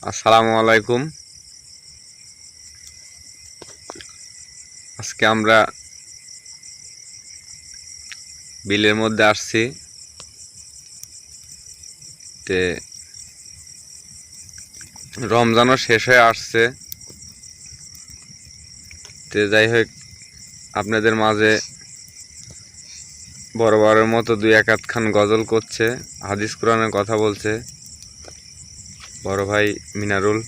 আসসালামু আলাইকুম। আজকে আমরা বিলের মধ্যে আসছি। তে রমজানও শেষ হয়ে আসছে। তে যাই হোক, আপনাদের মাঝে বড়ের মতো দুই এক আধখান গজল করছে, হাদিস কোরআনের কথা বলছে বড় ভাই মিনারুল।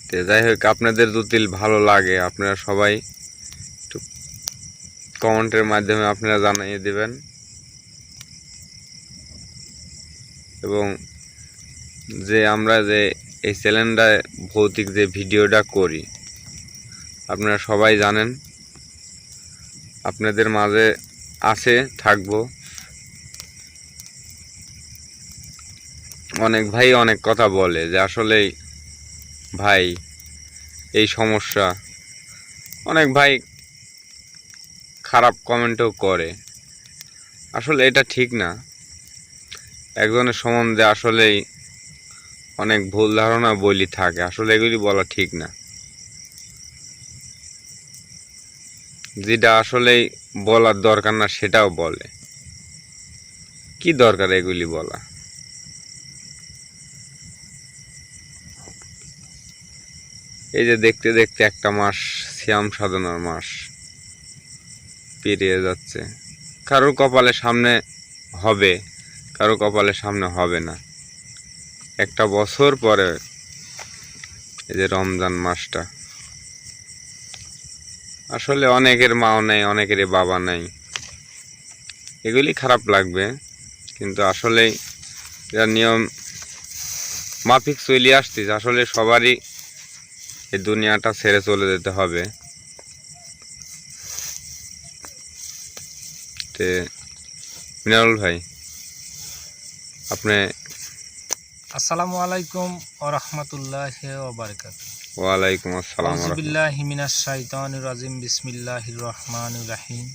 তে যাই হোক, আপনাদের যদি ভালো লাগে আপনারা সবাই একটু কমেন্টের মাধ্যমে আপনারা জানিয়ে দেবেন, এবং আমরা যে এই চ্যানেলটা ভৌতিক যে ভিডিওটা করি আপনারা সবাই জানেন, আপনাদের মাঝে আছে থাকবো। অনেক ভাই অনেক কথা বলে যে আসলেই ভাই এই সমস্যা, অনেক ভাই খারাপ কমেন্টও করে। আসলে এটা ঠিক না। একজনের সম্বন্ধে আসলেই অনেক ভুল ধারণা বলি থাকে, আসলে এগুলি বলা ঠিক না। যেটা আসলেই বলার দরকার না সেটাও বলে। কি দরকার এগুলি বলা? এই যে দেখতে দেখতে একটা মাস, সিয়াম সাধনার মাস পেরিয়ে যাচ্ছে। কারোর কপালে সামনে হবে, কারো কপালে সামনে হবে না। একটা বছর পরে এই যে রমজান মাসটা, আসলে অনেকের মাও নেই, অনেকেরই বাবা নেই, এগুলি খারাপ লাগবে। কিন্তু আসলেই যা নিয়ম মাফিক চলে আসতেছে, আসলে সবারই এই দুনিয়াটা ছেড়ে চলে যেতে হবে। তে মিনারুল ভাই, আপনি। আসসালামু আলাইকুম ওয়া রাহমাতুল্লাহি ওয়া বারাকাতুহু। ওয়ালাইকুম আসসালাম। আউযু বিল্লাহি মিনাশ শাইতানির রাজিম। বিসমিল্লাহির রহমানির রহিম।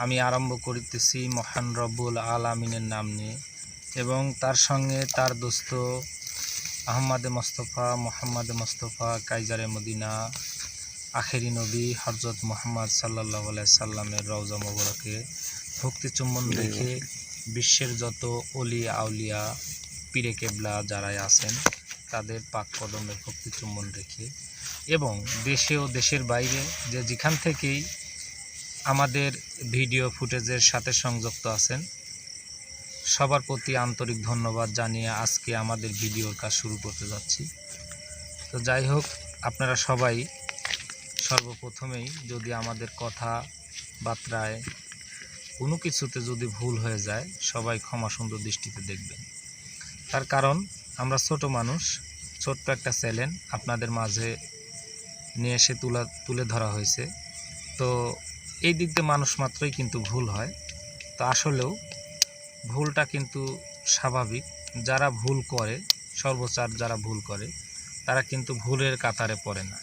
আমি আরম্ভ করিতেছি মহান রব্বুল আলামিনের নাম নিয়ে, এবং তার সঙ্গে তার দোস্ত আহমদে মোস্তফা, মোহাম্মদে মোস্তফা, কাইজারে মদিনা, আখেরি নবী হযরত মুহাম্মদ সাল্লাল্লাহু আলাইহি সাল্লামের রওজা মোবারকে ভক্তি চুম্বন রেখে বিশ্বের যত অলি আউলিয়া পীরে কেবলা যারাই আছেন তাদের পাক কদমে ভক্তি চুম্বন রেখে, এবং দেশে ও দেশের বাইরে যেখান থেকেই আমাদের ভিডিও ফুটেজের সাথে সংযুক্ত আছেন সবার প্রতি আন্তরিক ধন্যবাদ জানিয়ে আজকে আমাদের ভিডিওর কাজ শুরু করতে যাচ্ছি। তো যাই হোক, আপনারা সবাই সর্বপ্রথমেই যদি আমাদের কথাবার্তায় কোনো কিছুতে যদি ভুল হয়ে যায় সবাই ক্ষমা সুন্দর দৃষ্টিতে দেখবেন। তার কারণ আমরা ছোট মানুষ, ছোট্ট একটা চ্যানেল আপনাদের মাঝে নিয়ে এসে তুলে ধরা হয়েছে। তো এই দিক দিয়ে মানুষ মাত্রই কিন্তু ভুল হয়। তো আসলেও ভুলটা কিন্তু স্বাভাবিক। যারা ভুল করে, সর্বচার যারা ভুল করে তারা কিন্তু ভুলের কাতারে পড়ে না।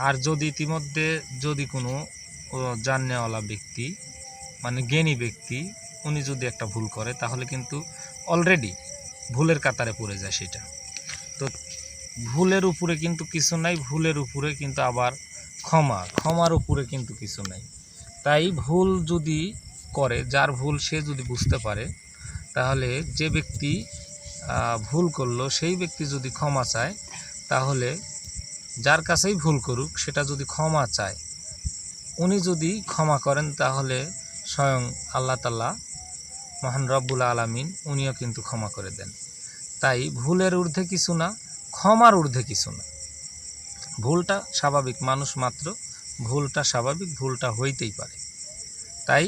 আর যদি ইতিমধ্যে যদি কোনো জাননেওয়ালা ব্যক্তি, মানে জ্ঞানী ব্যক্তি, উনি যদি একটা ভুল করে তাহলে কিন্তু অলরেডি ভুলের কাতারে পড়ে যায় সেটা। তো ভুলের উপরে কিন্তু কিছু নাই, ভুলের উপরে কিন্তু আবার ক্ষমার উপরে কিন্তু কিছু নাই। তাই ভুল যদি করে, যার ভুল সে যদি বুঝতে পারে, তাহলে যে ব্যক্তি ভুল করলো সেই ব্যক্তি যদি ক্ষমা চায়, তাহলে যার কাছেই ভুল করুক সেটা যদি ক্ষমা চায়, উনি যদি ক্ষমা করেন তাহলে স্বয়ং আল্লাহ তাআলা মহান রব্বুল আলামিন উনিও কিন্তু ক্ষমা করে দেন। তাই ভুলের ঊর্ধ্বে কিছু না, ক্ষমার ঊর্ধ্বে কিছু না। ভুলটা স্বাভাবিক, মানুষ মাত্র, ভুলটা স্বাভাবিক, ভুলটা হইতেই পারে। তাই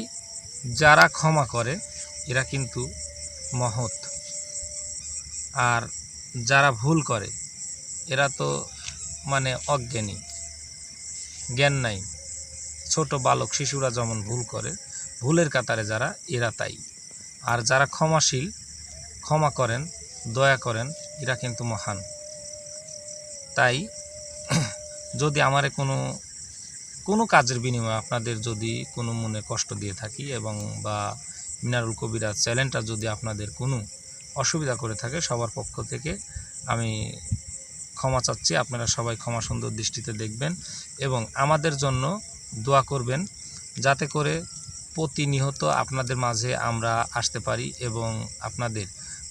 যারা ক্ষমা করে এরা কিন্তু মহৎ, আর যারা ভুল করে এরা তো মানে অজ্ঞানী, জ্ঞান নাই। ছোট বালক শিশুরা যেমন ভুল করে, ভুলের কাতারে যারা, এরা তাই। আর যারা ক্ষমাশীল, ক্ষমা করেন, দয়া করেন, এরা কিন্তু মহান। তাই যদি আমারে কোনো কাজের বিনিময়ে আপনাদের যদি কোনো মনে কষ্ট দিয়ে থাকি, এবং বা মিনারুল কবিরাজ চ্যানেলটা যদি আপনাদের কোনো অসুবিধা করে থাকে সবার পক্ষ থেকে আমি ক্ষমা চাচ্ছি। আপনারা সবাই ক্ষমা সুন্দর দৃষ্টিতে দেখবেন এবং আমাদের জন্য দোয়া করবেন, যাতে করে প্রতিনিয়ত আপনাদের মাঝে আমরা আসতে পারি এবং আপনাদের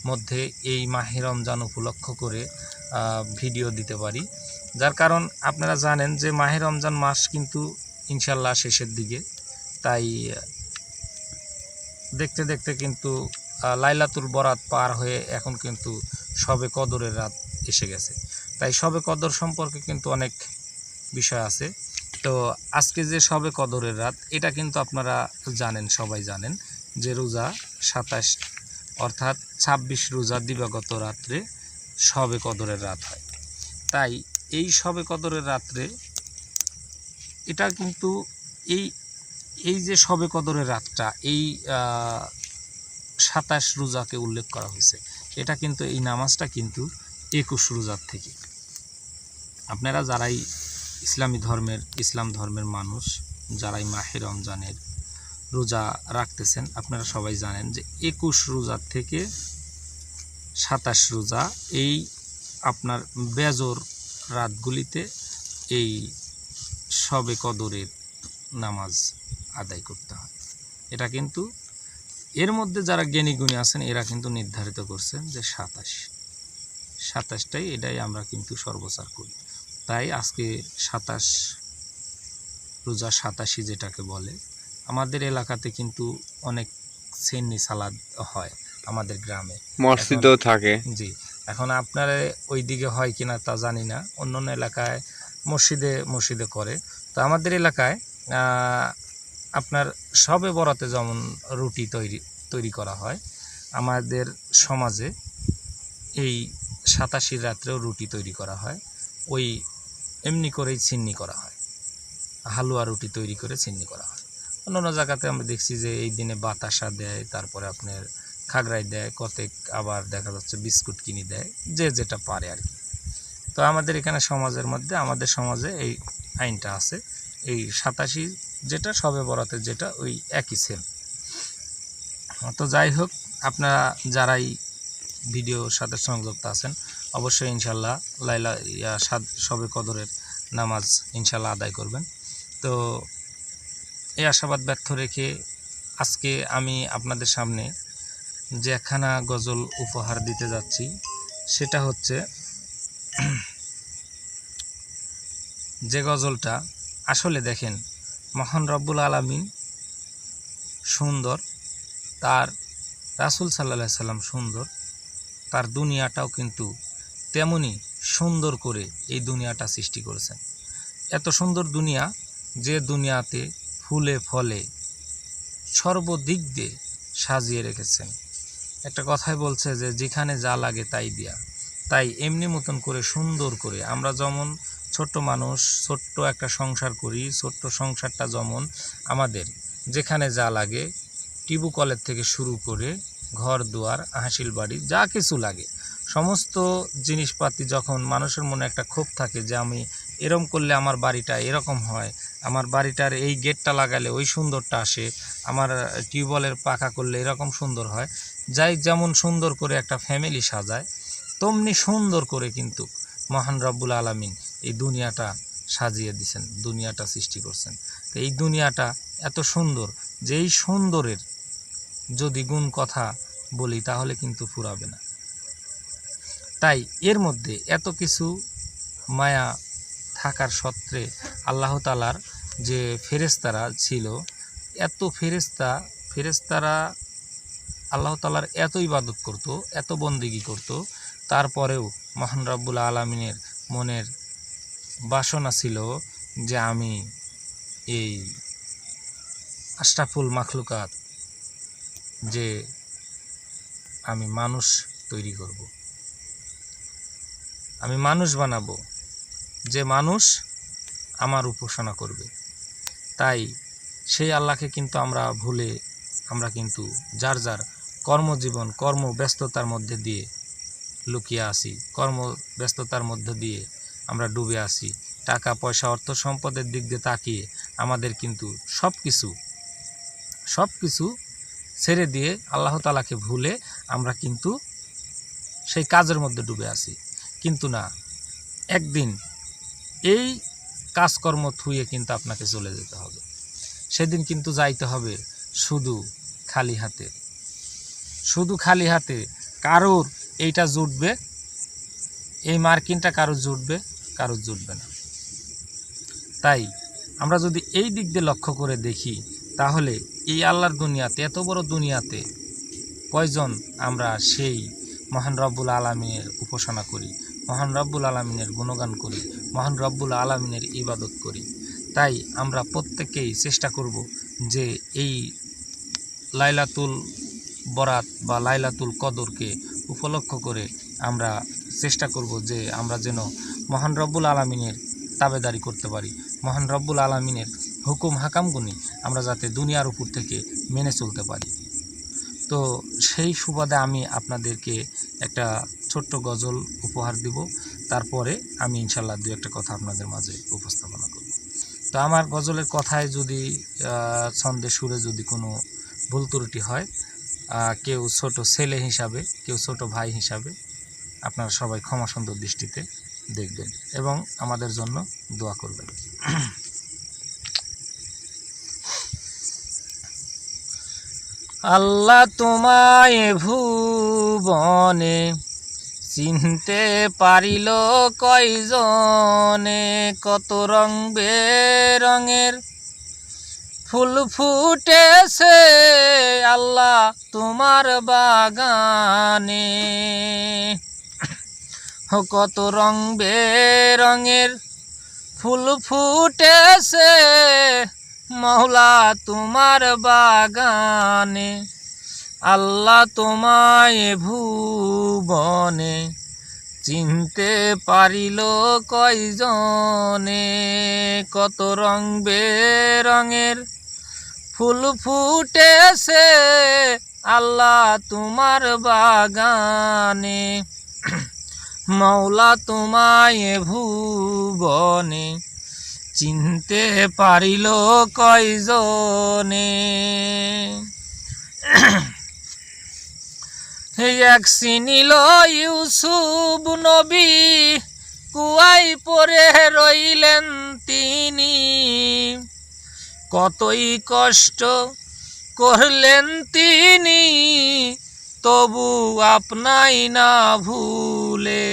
মধ্যে এই মাহে রমজান উপলক্ষ করে ভিডিও দিতে পারি। যার কারণ আপনারা জানেন যে মাহে রমজান মাস কিন্তু ইনশাল্লাহ শেষের দিকে, তাই দেখতে দেখতে কিন্তু লাইলাতুল বরাত পার হয়ে এখন কিন্তু শবে কদরের রাত এসে গেছে। তাই শবে কদর সম্পর্কে কিন্তু অনেক বিষয় আছে। তো আজকে যে শবে কদরের রাত, এটা কিন্তু আপনারা জানেন, সবাই জানেন যে রোজা 27 অর্থাৎ 26 রোজা দিবাগত রাত্রে শবে কদরের রাত হয়। তাই এই শবে কদরের রাত্রে এটা কিন্তু এই যে শবে কদরের রাতটা এই 27 রোজাকে উল্লেখ করা হয়েছে, এটা কিন্তু এই নামাজটা কিন্তু 21 রোজার থেকে। আপনারা যারাই ইসলাম ধর্মের মানুষ, যারাই মাহে রমজানের রোজা রাখতেছেন, আপনারা সবাই জানেন যে 21 রোজার থেকে 27 রোজা এই আপনার বেজর রাতগুলিতে এই শবে কদরের নামাজ আদায় করতে হয়। এটা কিন্তু এর মধ্যে যারা জ্ঞানী গুণী আছেন এরা কিন্তু নির্ধারিত করছেন যে 27টাই এটাই আমরা কিন্তু সর্বসার করি। তাই আজকে 27 রোজা 87 যেটাকে বলে, আমাদের এলাকাতে কিন্তু অনেক সেন্নি সালাদ হয় আমাদের গ্রামে, মসজিদও থাকে। জি, এখন আপনার ওই দিকে হয় কিনা তা জানি না, অন্য এলাকায় মসজিদে করে। তো আমাদের এলাকায় আপনার শবে বরাতে যেমন রুটি তৈরি করা হয়, আমাদের সমাজে এই 87 রাত্রেও রুটি তৈরি করা হয়। ওই এমনি করেই ছিন্নি করা হয়, হালুয়া রুটি তৈরি করে ছিন্নি করা হয়। অন্য জায়গাতে আমরা দেখছি যে এই দিনে বাতাসা দেয়, তারপরে আপনার খাগড়াই দেয়, কতেক আবার দেখা যাচ্ছে বিস্কুট কিনে দেয়, যে যেটা পারে আর কি। তো আমাদের এখানে আমাদের সমাজে এই আইনটা আছে, এই 87 যেটা শবে বরাতের যেটা ওই একই সেম। তো যাই হোক, আপনারা যারাই ভিডিওর সাথে সংযুক্ত আছেন অবশ্যই ইনশাল্লাহ শবে কদরের নামাজ ইনশাল্লাহ আদায় করবেন। তো এই আশাবাদ ব্যর্থ রেখে আজকে আমি আপনাদের সামনে যে একখানা গজল উপহার দিতে যাচ্ছি, সেটা হচ্ছে যে গজলটা আসলে দেখেন মহান রব্বুল আলামিন সুন্দর, তার রাসূল সাল্লাল্লাহু আলাইহি সাল্লাম সুন্দর, তার দুনিয়াটাও কিন্তু তেমনি সুন্দর করে এই দুনিয়াটা সৃষ্টি করেছেন। এত সুন্দর দুনিয়া, যে দুনিয়াতে ফুলে ফলে সর্বদিক দিয়ে সাজিয়ে রেখেছেন। একটা কথাই বলছে যে যেখানে যা লাগে তাই দিয়া। তাই এমনি মতন করে সুন্দর করে আমরা যেমন ছোট্ট মানুষ, ছোট্ট একটা সংসার করি, ছোট্ট সংসারটা যেমন আমাদের যেখানে যা লাগে, টিউবকলের থেকে শুরু করে ঘর দুয়ার, হাসিল বাড়ি, যা কিছু লাগে সমস্ত জিনিসপাতি, যখন মানুষের মনে একটা ক্ষোভ থাকে যে আমি এরকম করলে আমার বাড়িটা এরকম হয়, আমার বাড়িটার এই গেটটা লাগালে ওই সুন্দরটা আসে, আমার টিউবওয়েলের পাকা করলে এরকম সুন্দর হয়, যাই যেমন সুন্দর করে একটা ফ্যামিলি সাজায়, তেমনি সুন্দর করে কিন্তু মহান রব্বুল আলামিন এই দুনিয়াটা সাজিয়ে দিয়েছেন, দুনিয়াটা সৃষ্টি করছেন। তো এই দুনিয়াটা এত সুন্দর যে এই সুন্দরের যদি গুণ কথা বলি তাহলে কিন্তু ফুরাবে না। তাই এর মধ্যে এত কিছু মায়া থাকার সত্ত্বে আল্লাহ তাআলার যে ফেরেশতারা ছিল, এত ফেরেশতারা আল্লাহ তাআলার এত ইবাদত করত, এত বন্দেগী করত, তারপরেও মহান রব্বুল আলামিনের মনের বাসনা ছিল যে আমি এই আশরাফুল মাখলুকাত, যে আমি মানুষ তৈরি করব, আমি মানুষ বানাবো, যে মানুষ আমার উপাসনা করবে। তাই সেই আল্লাহকে কিন্তু আমরা ভুলে আমরা কিন্তু যার কর্মজীবন, কর্মব্যস্ততার মধ্যে দিয়ে লুকিয়ে আসি, কর্মব্যস্ততার মধ্যে দিয়ে আমরা ডুবে আসি। টাকা পয়সা অর্থ সম্পদের দিক দিয়ে তাকিয়ে আমাদের কিন্তু সব কিছু ছেড়ে দিয়ে আল্লাহ তাআলাকে ভুলে আমরা কিন্তু সেই কাজের মধ্যে ডুবে আছি। কিন্তু না, একদিন এই কাজকর্ম থুয়ে কিন্তু আপনাকে চলে যেতে হবে। সেদিন কিন্তু যাইতে হবে শুধু খালি হাতে। শুধু খালি হাতে কারোর এইটা জুটবে, এই মার্কিনটা কারোর জুটবে, কারোর জুটবে না। তাই আমরা যদি এই দিক দিয়ে লক্ষ্য করে দেখি, তাহলে এই আল্লাহর দুনিয়াতে, এত বড় দুনিয়াতে কয়জন আমরা সেই মহান রব্বুল আলামিনের উপাসনা করি, মহান রব্বুল আলামিনের গুণগান করি, মহান রব্বুল আলামিনের ইবাদত করি। তাই আমরা প্রত্যেকেই চেষ্টা করব যে এই লাইলাতুল বরাত বা লাইলাতুল কদরকে উপলক্ষ করে আমরা চেষ্টা করব যে আমরা যেন মহান রব্বুল আলামিনের তাবেদারি করতে পারি, মহান রব্বুল আলামিনের হুকুম হাকামগুনি আমরা যাতে দুনিয়ার উপর থেকে মেনে চলতে পারি। তো সেই সুবাদে আমি আপনাদেরকে একটা ছোট্ট গজল উপহার দিব, তারপরে আমি ইনশাল্লাহ দু একটা কথা আপনাদের মাঝে উপস্থাপনা করব। তো আমার গজলের কথায় যদি ছন্দে সুরে যদি কোনো ভুল ত্রুটি হয়, কেউ ছোট ছেলে হিসাবে, কেউ ছোট ভাই হিসাবে আপনারা সবাই ক্ষমা সুন্দর দৃষ্টিতে দেখবেন এবং আমাদের জন্য দোয়া করবেন। আল্লাহ তোমায় ভুবনে চিনতে পারিল কয়জনে, কত রং বেরঙের ফুল ফুটেছে আল্লাহ তোমার বাগানে। কত রং বেরঙের ফুল ফুটেছে মওলা তোমার বাগানে। আল্লাহ তোমায় ভুবনে চিনতে পারিল কয়জনে, কত রং বেরঙের ফুল ফুটেছে আল্লাহ তোমার বাগানে। মওলা তোমায় ভুবনে চিনতে পারিল কয়জনে। এক চিনিল ইউসুফ নবী, কুয়ায় পড়ে রইলেন তিনি, কতই কষ্ট করলেন তিনি, তবু আপনাই না ভুলে।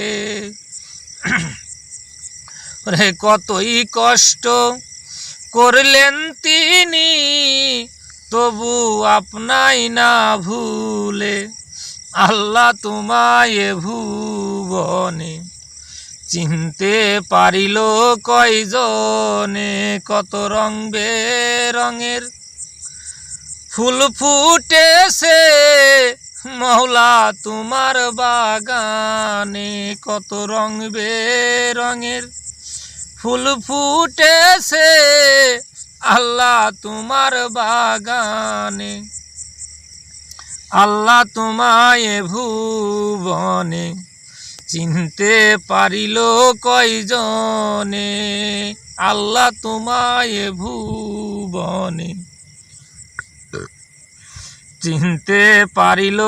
রে কতই কষ্ট করলেন তিনি, তবু আপনাই না ভুলে। আল্লাহ তোমায় ভুবনে চিনতে পারিল কয়জনে, কত রং বেরঙের ফুল ফুটেছে মওলা তোমার বাগানে। কত রং বেরঙের ফুল ফুটেছে আল্লাহ তোমার বাগানে। আল্লাহ তোমায় ভুবনে চিনতে পারিল কয়জনে, আল্লাহ তোমায় ভুবনে চিনতে পারিল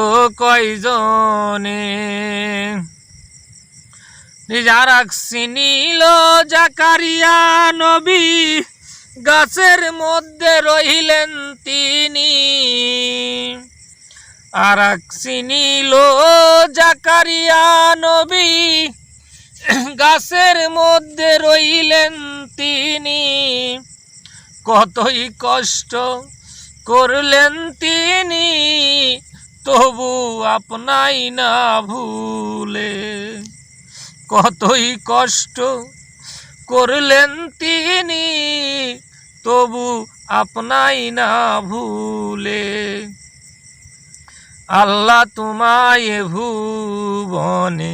কয়জনে। যারা চিনিল জাকারিয়া নবী, গাছের মধ্যে রহিলেন তিনি, আর চিনিল জাকারিয়া নবী, গাছের মধ্যে রইলেন তিনি, কতই কষ্ট করলেন তিনি, তবু আপনাই না ভুলে। কতই কষ্ট করলেন তিনি, তবু আপনাই না ভুলে। আল্লাহ তোমায় ভুবনে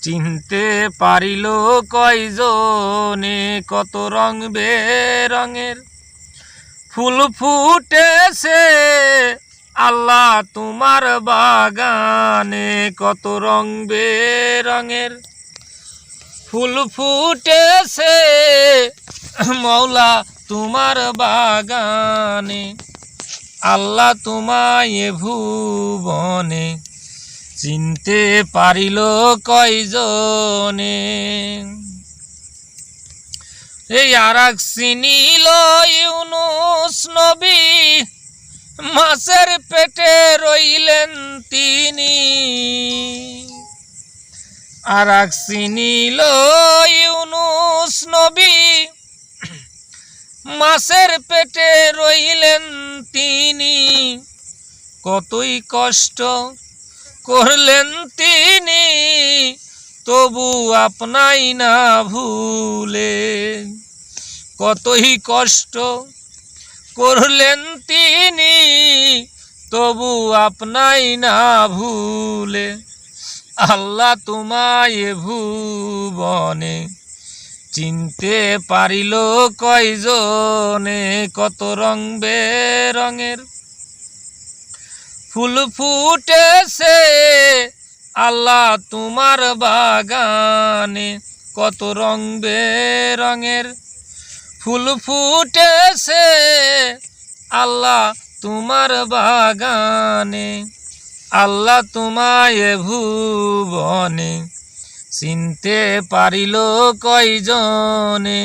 চিনতে পারিল কয়জনে, কত রং বেরঙের ফুল ফুটেছে আল্লাহ তোমার বাগানে। কত রং বেরঙের ফুল ফুটেছে মওলা তোমার বাগানে। আল্লাহ তোমায় ভুবনে চিনতে পারিল কয়জনে। এই আরাক চিনিল ইউনুস নবী, মাছের পেটে রইলেন তিনি। আরাক চিনিল ইউনুস নবী, মাছের পেটে রইলেন তিনি। কতই কষ্ট করলেন তিনি, তবু আপনাই না ভুলে। কতই কষ্ট করলেন তিনি, তবু আপনাই না ভুলে। আল্লাহ তোমায় ভুবনে চিনতে পারিল কয়জনে। কত রং বেরঙের ফুল ফুটেছে আল্লাহ তোমার বাগানে। কত রং বেরঙের ফুল ফুটেছে আল্লাহ তোমার বাগানে। আল্লাহ তোমায় ভুবনে চিনতে পারিল কয়জনে।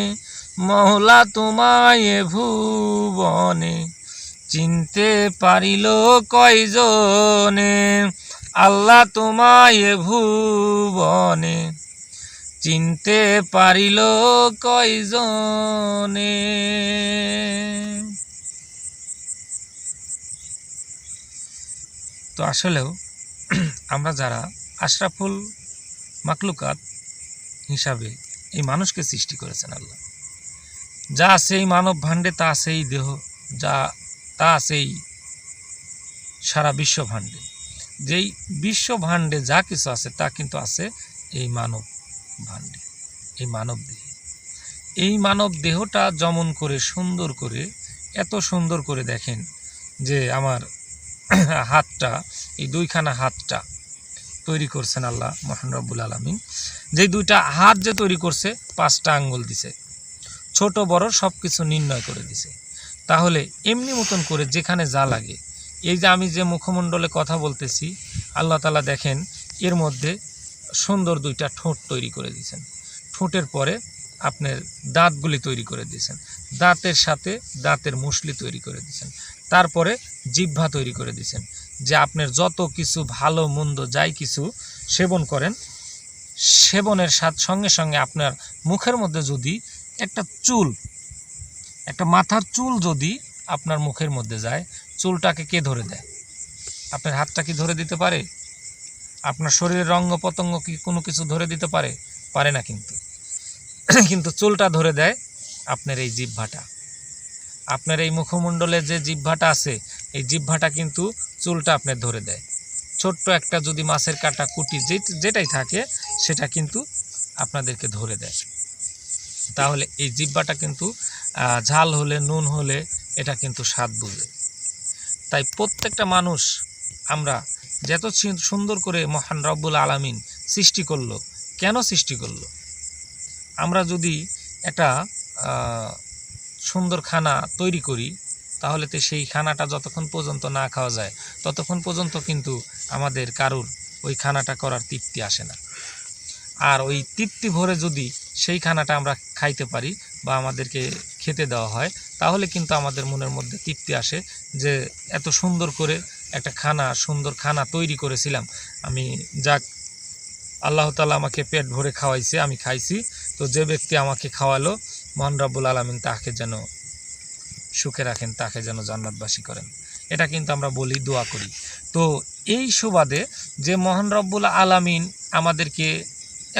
মওলা তোমায় ভুবনে চিনতে পারিল কয়জনে। আল্লাহ তোমায় ভুবনে চিনতে পারিল কয়জনে। তো আসলেও আমরা যারা আশরাফুল মাকলুকাত হিসাবে এই মানুষকে সৃষ্টি করেছেন আল্লাহ, যা আছে এই মানব ভাণ্ডে তা আছে এই দেহ, তা আছে এই সারা বিশ্ব ভাণ্ডে। যেই বিশ্ব ভাণ্ডে যা কিছু আছে তা কিন্তু আছে এই মানব ভাণ্ডে, এই মানব দেহে। এই মানব দেহটা যেমন করে সুন্দর করে, এত সুন্দর করে দেখেন যে আমার হাতটা, এই দুইখানা হাতটা তৈরি করছেন আল্লাহ মহান রব্বুল আলামিন। যেই দুইটা হাত যে তৈরি করছে, 5টা আঙ্গুল দিছে, ছোট বড় সব কিছু নির্ণয় করে দিছে। তাহলে এমনি মতন করে যেখানে যা লাগে, এই যে আমি যে মুখমণ্ডলে কথা বলতেছি, আল্লাহ তাআলা দেখেন এর মধ্যে সুন্দর 2টা ঠোঁট তৈরি করে দিয়েছেন। ঠোঁটের পরে আপনার দাঁতগুলি তৈরি করে দিয়েছেন, দাঁতের সাথে দাঁতের মুসলি তৈরি করে দিয়েছেন, তারপরে জিহ্বা তৈরি করে দিয়েছেন। যে আপনার যত কিছু ভালো মন্দ যাই কিছু সেবন করেন, সেবনের সঙ্গে সঙ্গে আপনার মুখের মধ্যে যদি একটা চুল, একটা মাথার চুল যদি আপনার মুখের মধ্যে যায়, চুলটাকে কে ধরে দেয়? আপনার হাতটা কি ধরে দিতে পারে? আপনার শরীরের অঙ্গ প্রত্যঙ্গ কি কোনো কিছু ধরে দিতে পারে? পারে না। কিন্তু চুলটা ধরে দেয় আপনার এই জিহ্বাটা। আপনার এই মুখমণ্ডলে যে জিহ্বাটা আছে, এই জিহ্বাটা কিন্তু চুলটা আপনার ধরে দেয়। ছোট্ট একটা যদি মাছের কাটা কুটি যেটাই থাকে সেটা কিন্তু আপনাদেরকে ধরে দেয়। তাহলে এই জিহ্বাটা কিন্তু ঝাল হলে, নুন হলে এটা কিন্তু স্বাদ বুঝে। তাই প্রত্যেকটা মানুষ, আমরা যত সুন্দর করে মহান রব্বুল আলামিন সৃষ্টি করলো, কেন সৃষ্টি করলো? আমরা যদি একটা সুন্দর খানা তৈরি করি, তাহলে তো সেই খানাটা যতক্ষণ পর্যন্ত না খাওয়া যায় ততক্ষণ পর্যন্ত কিন্তু আমাদের কারুর ওই খানাটা করার তৃপ্তি আসে না। আর ওই তৃপ্তি ভরে যদি সেই খানাটা আমরা খাইতে পারি বা আমাদেরকে খেতে দেওয়া হয়, তাহলে কিন্তু আমাদের মনের মধ্যে তৃপ্তি আসে যে এত সুন্দর করে একটা সুন্দর খানা তৈরি করেছিলাম আমি, যাক আল্লাহ তাআলা আমাকে পেট ভরে খাওয়াইছে, আমি খাইছি। তো যে ব্যক্তি আমাকে খাওয়ালো, মহান রব্বুল আলামিন তাকে যেন সুখে রাখেন, তাকে যেন জান্নাতবাসী করেন। এটা কিন্তু আমরা বলি, দোয়া করি। তো এই সুবাদে যে মহান রব্বুল আলামিন আমাদেরকে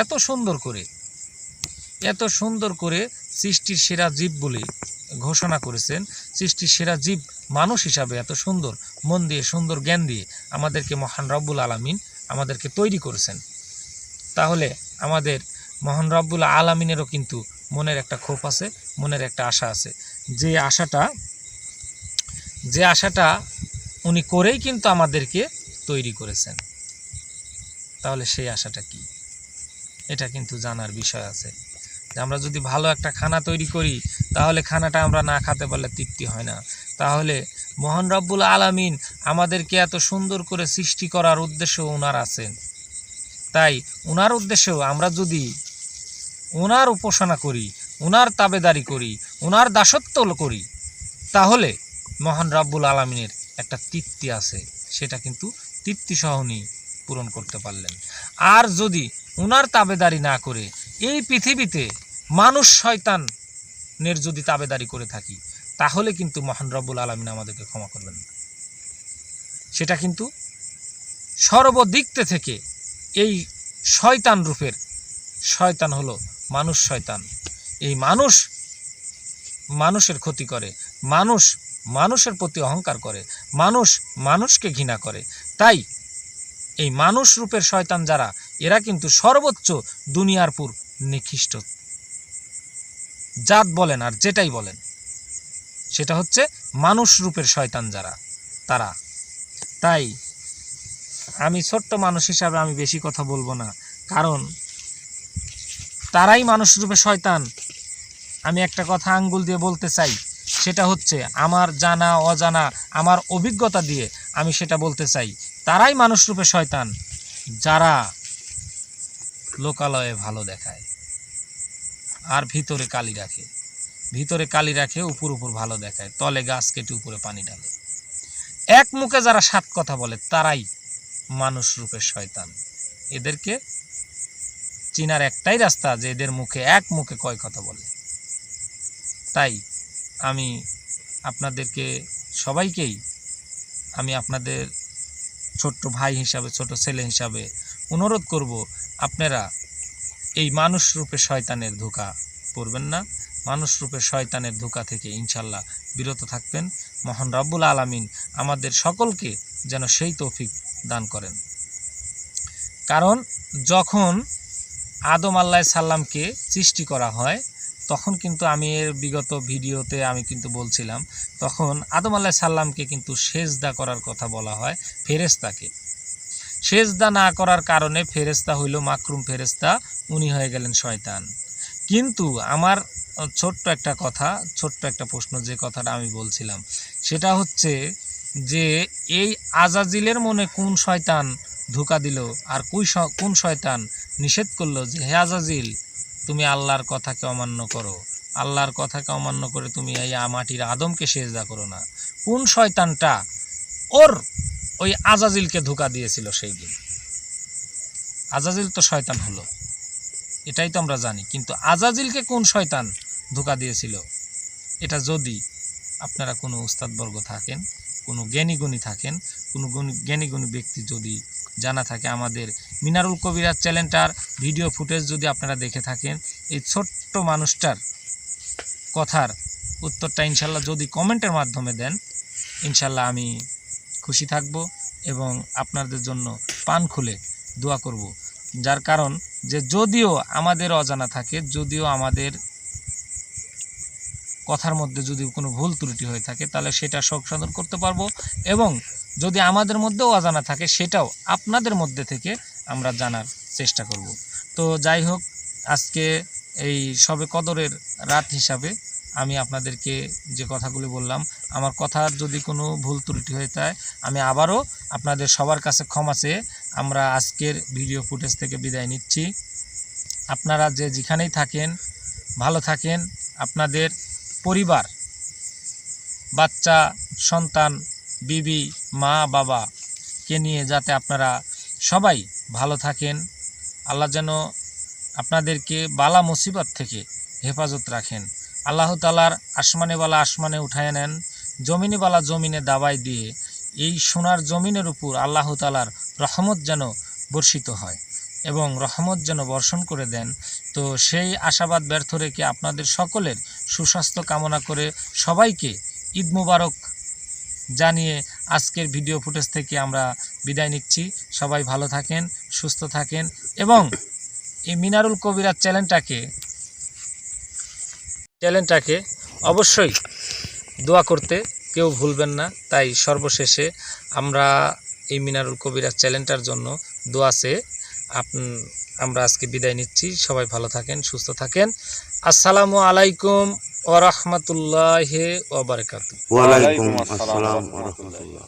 এত সুন্দর করে সৃষ্টির সেরা জীব বলে ঘোষণা করেছেন, সৃষ্টির সেরা জীব মানুষ হিসাবে এত সুন্দর মন দিয়ে, সুন্দর জ্ঞান দিয়ে আমাদেরকে মহান রব্বুল আলামিন আমাদেরকে তৈরি করেছেন। তাহলে আমাদের মহান রব্বুল আলামিনেরও কিন্তু মনের একটা ক্ষোভ আছে, মনের একটা আশা আছে। যে আশাটা উনি করেই কিন্তু আমাদেরকে তৈরি করেছেন। তাহলে সেই আশাটা কি? এটা কিন্তু জানার বিষয় আছে। যে আমরা যদি ভালো একটা খানা তৈরি করি, তাহলে খানাটা আমরা না খেতে পারলে তৃপ্তি হয় না। তাহলে মহান রব্বুল আলামিন আমাদেরকে এত সুন্দর করে সৃষ্টি করার উদ্দেশ্য ওনার আছেন। তাই ওনার উদ্দেশ্যেও আমরা যদি ওনার উপাসনা করি, ওনার তাবেদারি করি, ওনার দাসত্ব করি, তাহলে মহান রব্বুল আলামিনের একটা তৃপ্তি আছে, সেটা কিন্তু তৃপ্তি সহনই পূরণ করতে পারলেন। আর যদি ওনার তাবেদারি না করে এই পৃথিবীতে মানুষ শয়তানের যদি তাবেদারি করে থাকি, তাহলে কিন্তু মহান রব্বুল আলামিন আমাদেরকে ক্ষমা করবেন না। সেটা কিন্তু সর্বদিক থেকে এই শয়তান রূপের শয়তান হলো মানুষ শয়তান। এই মানুষ মানুষের ক্ষতি করে, মানুষ মানুষের প্রতি অহংকার করে, মানুষ মানুষকে ঘৃণা করে। তাই এই মানুষ রূপের শয়তান যারা, এরা কিন্তু সর্বোচ্চ দুনিয়ার পুর নিকৃষ্ট জাত বলেন আর যেটাই বলেন, সেটা হচ্ছে মানুষ রূপের শয়তান যারা, তারা। তাই আমি ছোট্ট মানুষ হিসাবে আমি বেশি কথা বলবো না, কারণ তারাই মানুষ রূপে শয়তান। আমি একটা কথা আঙ্গুল দিয়ে বলতে চাই, সেটা হচ্ছে আমার জানা অজানা আমার অভিজ্ঞতা দিয়ে আমি সেটা বলতে চাই, তারাই মানুষ রূপে শয়তান যারা লোকালয়ে ভালো দেখায় আর ভিতরে কালি রাখে, ভিতরে কালি রাখে, উপর উপর ভালো দেখায়, তলে গাছ কেটে উপরে পানি ঢালে। এক মুখে যারা 7 কথা বলে, তারাই মানুষ রূপের শয়তান। এদেরকে চিনার একটাই রাস্তা, যে এদের মুখে এক মুখে কয় কথা বলে। তাই আমি আপনাদেরকে সবাইকেই, আমি আপনাদের ছোট্ট ভাই হিসাবে, ছোট ছেলে হিসাবে অনুরোধ করব, আপনারা এই মানুষ রূপে শয়তানের ধোঁকা পড়বেন না। মানুষ রূপে শয়তানের ধোঁকা থেকে ইনশাল্লাহ বিরত থাকবেন। মহান রব্বুল আলামিন আমাদের সকলকে যেন সেই তৌফিক দান করেন। কারণ যখন আদম আলাইহিস সালামকে সৃষ্টি করা হয়, তখন কিন্তু আমি এর বিগত ভিডিওতে আমি কিন্তু বলছিলাম, তখন আদম আলাইহিস সালামকে কিন্তু সেজদা করার কথা বলা হয় ফেরেশতাকে। সেজদা না করার কারণে ফেরেশতা হইল মাকরুম ফেরেশতা, উনি হয়ে গেলেন শয়তান। কিন্তু আমার ছোট্ট একটা কথা, ছোট্ট একটা প্রশ্ন, যে কথাটা আমি বলছিলাম সেটা হচ্ছে যে এই আজাজিলের মনে কোন শয়তান ধোঁকা দিল, আর কোন শয়তান নিষেধ করলো যে হে আজাজিল, তুমি আল্লাহর কথাকে অমান্য করো, আল্লাহর কথাকে অমান্য করে তুমি এই মাটির আদমকে সেজদা করো না? কোন শয়তানটা ওর ওই আজাজিলকে ধোঁকা দিয়েছিল সেই দিন? আজাজিল তো শয়তান হলো, এটাই তো আমরা জানি, কিন্তু আজাজিলকে কোন শয়তান ধোঁকা দিয়েছিল? এটা যদি আপনারা কোনো উস্তাদবর্গ থাকেন, কোনো জ্ঞানীগুণী থাকেন, কোনো জ্ঞানীগুণী ব্যক্তি যদি জানা থাকে, আমাদের মিনারুল কবিরাজ চ্যানেলটার ভিডিও ফুটেজ যদি আপনারা দেখে থাকেন, এই ছোট্ট মানুষটার কথার উত্তরটা ইনশাল্লাহ যদি কমেন্টের মাধ্যমে দেন, ইনশাল্লাহ আমি খুশি থাকব এবং আপনাদের জন্য পান খুলে দোয়া করব। যার কারণ যে যদিও আমাদের অজানা থাকে, যদিও আমাদের কথার মধ্যে যদি কোনো ভুল ত্রুটি হয়ে থাকে, তাহলে সেটা সংশোধন করতে পারবো, এবং যদি আমাদের মধ্যেও অজানা থাকে, সেটাও আপনাদের মধ্যে থেকে আমরা জানার চেষ্টা করব। তো যাই হোক, আজকে এই শবে কদরের রাত হিসাবে আমি আপনাদেরকে যে কথাগুলি বললাম, আমার কথার যদি কোনো ভুল ত্রুটি হয়ে থাকে, আমি আবারও আপনাদের সবার কাছে ক্ষমা চেয়ে আমরা আজকের ভিডিও ফুটেজ থেকে বিদায় নিচ্ছি। আপনারা যে যেখানেই থাকেন ভালো থাকেন, আপনাদের পরিবার, বাচ্চা, সন্তান, বিবি, মা, বাবাকে নিয়ে যাতে আপনারা সবাই ভালো থাকেন। আল্লাহ যেন আপনাদেরকে বালা মুসিবত থেকে হেফাজত রাখেন। আল্লাহ তাআলার আসমানে বালা আসমানে উঠায় নেন, জমিনে বালা জমিনে দাবাই দিয়ে এই সোনার জমিনের উপর আল্লাহ তাআলার রহমত যেন বর্ষিত হয় এবং রহমত যেন বর্ষণ করে দেন। তো সেই আশাবাদ ব্যর্থ রেখে আপনাদের সকলের সুস্বাস্থ্য কামনা করে সবাইকে ঈদ মুবারক জানিয়ে আজকের ভিডিও ফুটেজ থেকে আমরা বিদায় নিচ্ছি। সবাই ভালো থাকেন, সুস্থ থাকেন এবং এই মিনারুল কবিরাজ চ্যানেলটাকে অবশ্যই দোয়া করতে কেউ ভুলবেন না। তাই সর্বশেষে আমরা এই মিনারুল কবিরাজ চ্যানেলটার জন্য দোয়া চেয়ে আমরা আজকে বিদায় নিচ্ছি। সবাই ভালো থাকেন, সুস্থ থাকেন। আসসালামু আলাইকুম ওয়া রাহমাতুল্লাহি ওয়া বারাকাতুহু। ওয়ালাইকুম আসসালাম ওয়া রাহমাতুল্লাহ।